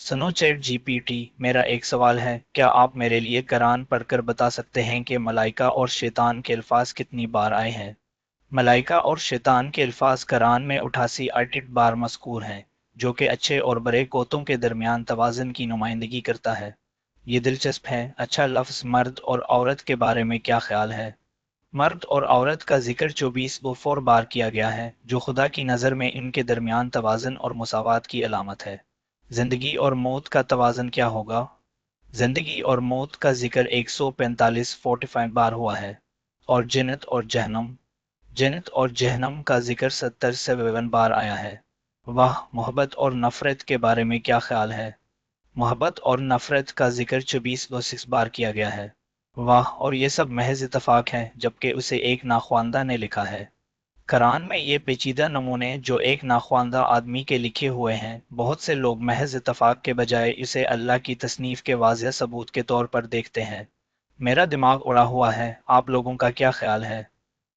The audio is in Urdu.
سنو چیٹ جی پی ٹی، میرا ایک سوال ہے، کیا آپ میرے لیے قرآن پڑھ کر بتا سکتے ہیں کہ ملائکہ اور شیطان کے الفاظ کتنی بار آئے ہیں؟ ملائکہ اور شیطان کے الفاظ قرآن میں 88 بار مذکور ہیں، جو کہ اچھے اور برے قوتوں کے درمیان توازن کی نمائندگی کرتا ہے۔ یہ دلچسپ ہے۔ اچھا، لفظ مرد اور عورت کے بارے میں کیا خیال ہے؟ مرد اور عورت کا ذکر 24 بار کیا گیا ہے، جو خدا کی نظر میں ان کے درمیان توازن اور مساوات کی علامت ہے۔ زندگی اور موت کا توازن کیا ہوگا؟ زندگی اور موت کا ذکر 145 بار ہوا ہے۔ اور جنت اور جہنم؟ جنت اور جہنم کا ذکر 70 سے 52 بار آیا ہے۔ واہ، محبت اور نفرت کے بارے میں کیا خیال ہے؟ محبت اور نفرت کا ذکر 24 بار کیا گیا ہے۔ واہ، اور یہ سب محض اتفاق ہے جبکہ اسے ایک ناخواندہ نے لکھا ہے۔ قرآن میں یہ پیچیدہ نمونے جو ایک ناخواندہ آدمی کے لکھے ہوئے ہیں، بہت سے لوگ محض اتفاق کے بجائے اسے اللہ کی تصنیف کے واضح ثبوت کے طور پر دیکھتے ہیں۔ میرا دماغ اڑا ہوا ہے، آپ لوگوں کا کیا خیال ہے؟